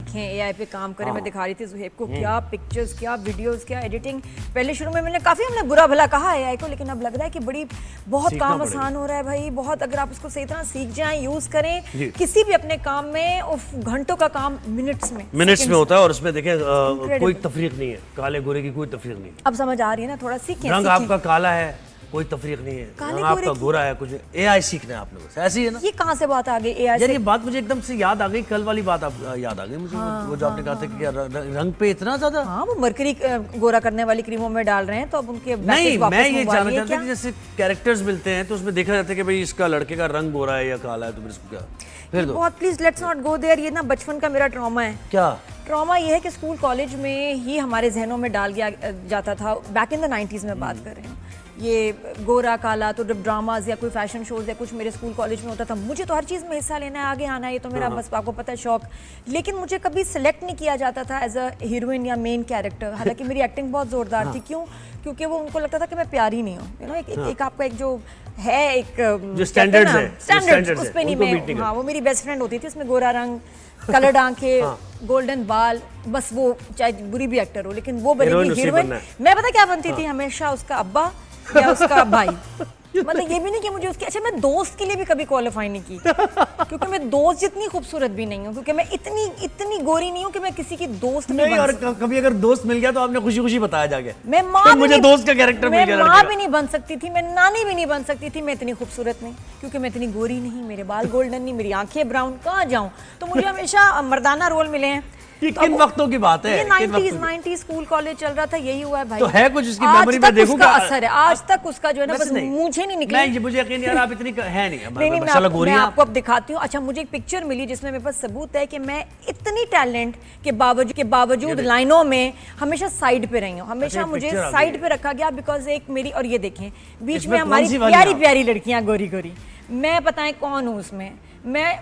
सीखें, एआई पे काम करें। मैं दिखा रही थी ज़ुहैब को क्या पिक्चर्स, क्या वीडियोस, क्या एडिटिंग। पहले शुरू में हमने बुरा भला कहा एआई को, लेकिन अब लग रहा है कि बहुत काम आसान हो रहा है भाई। बहुत, अगर आप उसको सही तरह सीख जाएं, यूज करें किसी भी अपने काम में, घंटों का काम मिनट्स में होता है। और उसमें देखें कोई तफरीक नहीं है, काले गोरे की कोई तफरीक नहीं है। अब समझ आ रही है ना, थोड़ा सीखें। रंग आपका काला है, कोई तफरीक नहीं है, रंग आपका गोरा है, कुछ एआई सीखना है आपने, बस ऐसी है ना। ये कहाँ से बात आ गई एआई यार, ये बात मुझे एकदम से याद आ गई, कल वाली बात आप याद आ गई मुझे। वो जो आपने कहा था कि रंग पे इतना ज्यादा, हाँ, वो मरकरी गोरा करने वाली क्रीमों में डाल रहे हैं, तो अब उनके नहीं, मैं ये जानना चाहता हूँ कि जैसे कैरेक्टर्स मिलते हैं तो उसमें देखा जाता है कि भाई इसका लड़के का रंग गोरा है या काला है, तो फिर इसको क्या फिर दो। बहुत please let's not go there. ये ना बचपन का मेरा ट्रॉमा है। क्या ट्रॉमा ये है कि स्कूल कॉलेज में ही हमारे जहनों में डाल गया जाता था, बैक इन द 90s में बात कर रहे हैं, ये गोरा काला। तो जब ड्रामाज या कोई फैशन शोज या कुछ मेरे स्कूल कॉलेज में होता था, मुझे तो हर चीज़ में हिस्सा लेना है, आगे आना है, ये तो मेरा बस आपको पता है शौक। लेकिन मुझे कभी सिलेक्ट नहीं किया जाता था एज अ हीरोइन या मेन कैरेक्टर। हालांकि मेरी एक्टिंग बहुत जोरदार थी। क्यों? क्योंकि वो उनको लगता था कि मैं प्यारी नहीं हूँ। यू नो, एक आपका एक जो है, एक जो स्टैंडर्ड्स है, स्टैंडर्ड्स, उस पे नहीं मैं, हाँ, वो मेरी बेस्ट फ्रेंड होती थी, उसमें गोरा रंग, कलर्ड आंखें, गोल्डन बाल, बस वो चाहे बुरी भी एक्टर हो, लेकिन वो बनेगी हीरोइन। मैं पता क्या बनती थी हमेशा, उसका अब्बा या उसका भाई। मतलब ये भी नहीं कि मुझे उसके, अच्छा, मैं दोस्त के लिए भी कभी क्वालिफाई नहीं की, क्योंकि मैं दोस्त जितनी खूबसूरत भी नहीं हूँ, क्योंकि मैं इतनी गोरी नहीं हूँ कि मैं किसी की दोस्त नहीं। और कभी अगर दोस्त मिल गया तो आपने खुशी खुशी बताया जाके, मैं माँ मुझे दोस्त का कैरेक्टर मिल गया। मैं माँ भी नहीं बन सकती थी, मैं नानी भी नहीं बन सकती थी, मैं इतनी खूबसूरत नहीं, क्योंकि मैं इतनी गोरी नहीं, मेरे बाल गोल्डन नहीं, मेरी आंखें ब्राउन, कहाँ जाऊँ। तो मुझे हमेशा मर्दाना रोल मिले हैं। ये किन वक्तों की बात है? ये 90s स्कूल कॉलेज चल रहा था, यही हुआ है भाई। तो है कुछ इसकी मेमोरी में देखूंगा, असर है आज तक उसका, जो है ना, बस मुझे नहीं निकला। नहीं, मुझे यकीन यार आप इतनी है नहीं। मैं आपको अब दिखाती हूँ। अच्छा, मुझे एक पिक्चर मिली जिसमें मेरे पास सबूत है कि मैं इतनी टैलेंट के बावजूद लाइनों में हमेशा साइड पे रही हूँ। हमेशा मुझे साइड पे रखा गया, बिकॉज एक मेरी, और ये देखें बीच में हमारी प्यारी प्यारी लड़कियां गोरी गोरी, मैं बताएं कौन हूँ उसमें, मैं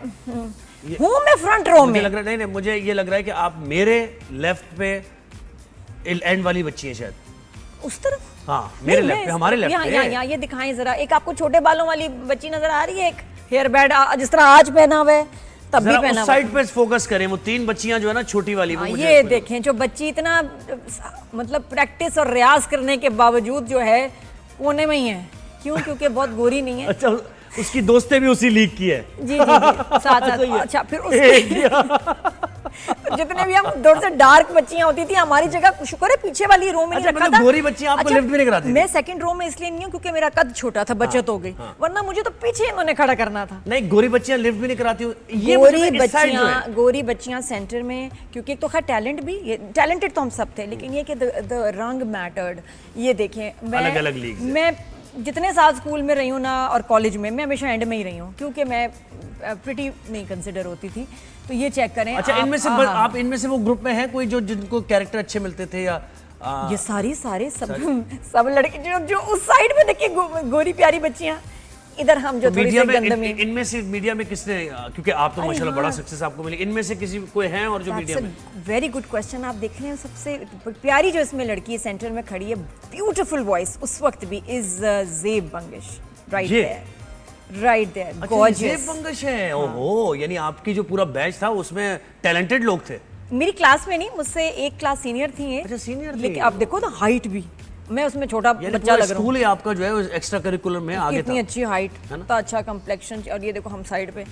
फ्रंट रो में। लग रहा नहीं, मुझे ये लग रहा है कि आप मेरे लेफ्ट पे एंड वाली बच्ची है शायद, उस तरफ। हाँ, मेरे लेफ्ट पे, हमारे लेफ्ट पे। यहाँ ये दिखाएं जरा, एक आपको छोटे बालों वाली बच्ची नजर आ रही है, एक हेयर बैंड जिस तरह आज पहना हुआ है, तब भी पहना हुआ है। साइड पे फोकस करें, वो 3 बच्चियां जो है ना छोटी वाली, वो मुझे ये देखें, जो बच्ची इतना मतलब प्रैक्टिस और रियाज करने के बावजूद जो है कोने में ही है। क्यों? क्योंकि बहुत गोरी नहीं है। अच्छा, उसकी दोस्तें भी उसी लीग की है। जी साथ। अच्छा, फिर जितने भी हम दूर से डार्क बच्चियां होती थी हमारी जगह, शुक्र है पीछे वाली रो में नहीं रखा था। गोरी बच्चियां आपको लिफ्ट भी नहीं कराती? मैं सेकंड रो में इसलिए नहीं हूँ क्योंकि मेरा कद छोटा था, बचत हो गई, वरना मुझे तो पीछे इन्होंने खड़ा करना था। नहीं, गोरी बच्चियां लिफ्ट भी नहीं कराती। गोरी बच्चियां सेंटर में, क्योंकि एक तो खैर टैलेंट भी, टैलेंटेड तो हम सब थे, लेकिन ये कि द रंग मैटर्ड। ये देखें, अलग-अलग लीग से। मैं जितने साल स्कूल में रही हूँ ना और कॉलेज में, मैं हमेशा एंड में ही रही हूँ, क्योंकि मैं प्रिटी नहीं कंसिडर होती थी। तो ये चेक करें। अच्छा, आप इनमें से वो ग्रुप में हैं कोई जो जिनको कैरेक्टर अच्छे मिलते थे, या ये सारे सब लड़के जो उस साइड में देखिए गोरी प्यारी बच्चियां, इधर हम जो थोड़ी सी गंदमी। इनमें से मीडिया में किसने, क्योंकि आप तो माशाल्लाह बड़ा सक्सेस आपको मिली, इनमें से किसी कोई हैं और जो मीडिया में? Very good question. आप देख रहे हैं, सबसे प्यारी जो इसमें लड़की सेंटर में खड़ी है, ब्यूटीफुल वॉइस उस वक्त भी, is Zeb Bangash, right there, gorgeous. Zeb Bangash है। ओहो, यानी आपकी जो पूरा बैच था उसमें टैलेंटेड लोग थे। मेरी क्लास में नहीं, मुझसे एक क्लास सीनियर थी। अच्छा, सीनियर थी। लेकिन आप देखो ना, हाइट भी, मैं उसमें छोटा बच्चा लग रहा हूँ। स्कूल ही आपका जो है एक्स्ट्रा करिकुलर में आगे था। इतनी अच्छी हाइट, इतना अच्छा कंप्लेक्शन, और ये देखो हम साइड पे।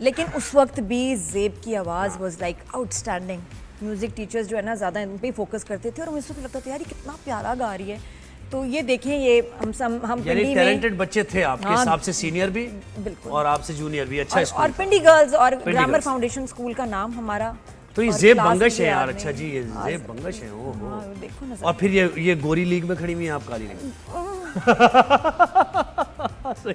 लेकिन उस वक्त भी ज़ेब की आवाज़ was like outstanding. Music teachers जो है ना ज़्यादा इन पे फोकस करते थे, और मुझे तो लगता था यार ये कितना प्यारा गा रही है। तो ये देखें, ये हम यानी टैलेंटेड बच्चे थे आपके हिसाब से, सीनियर भी बिल्कुल और आपसे जूनियर भी। अच्छा, और पिंडी गर्ल्स और ग्रामर फाउंडेशन स्कूल का नाम हमारा। तो ये ज़ेब बंगिश है यार। अच्छा जी, ये ज़ेब बंगिश है। ओहो, देखो ना। और फिर ये गोरी लीग में खड़ी हुई है, आप काली लीग में।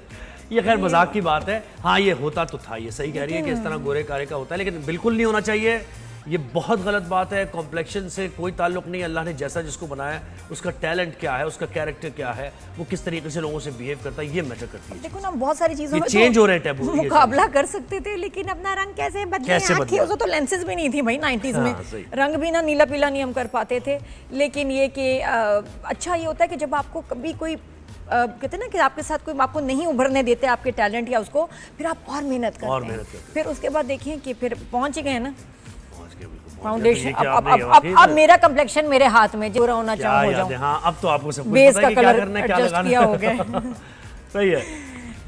ये खैर मजाक की बात है। हाँ, ये होता तो था, ये सही कह रही है कि इस तरह गोरे कारे का होता है, लेकिन बिल्कुल नहीं होना चाहिए। ये बहुत गलत बात है। कॉम्प्लेक्शन से कोई ताल्लुक नहीं। अल्लाह ने जैसा जिसको बनाया, उसका टैलेंट क्या है, उसका कैरेक्टर क्या है, वो किस तरीके से लोगों से बिहेव करता है, ये मैटर करती है। देखो ना, बहुत सारी चीजों में चेंज हो रहे हैं, टैबू मुकाबला कर सकते थे, लेकिन अपना रंग कैसे बदले? उस तो लेंसेज भी नहीं थी भाई 90s में, रंग भी ना नीला पीला नहीं हम कर पाते थे। लेकिन ये कि अच्छा ये होता है कि जब आपको कभी कोई कहते हैं ना कि आपके साथ कोई आपको नहीं उभरने देते आपके टैलेंट या उसको, फिर आप और मेहनत करते हैं। फिर उसके बाद देखिए कि फिर पहुंच ही गए ना, गया बिल्कुल फाउंडेशन पहुंच गया। तो ये क्या आपने ये अब मेरा कम्प्लेक्शन मेरे हाथ में, जो होना क्या चाहूँ हो याद जाऊँ। है, हाँ अब तो आपको सब कुछ बेस पता का है कि क्या कलर करना है, क्या एडजस्ट लगाना किया हो है। गया। सही है।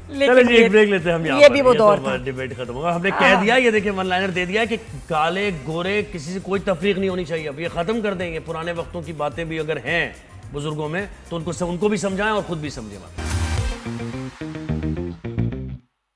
लेकिन चलो जी एक ब्रेक लेते हैं हम यहाँ ये पर। भी वो दौर था। डिबेट खत्म होगा, हमने कह दिया, ये देखिए वन लाइनर दे दिया है कि काले गोरे किसी से कोई तफरीक नहीं होनी चाहिए। अब ये खत्म कर देंगे, पुराने वक्तों की बातें भी अगर हैं बुजुर्गों में तो उनको भी समझाएं और खुद भी समझें।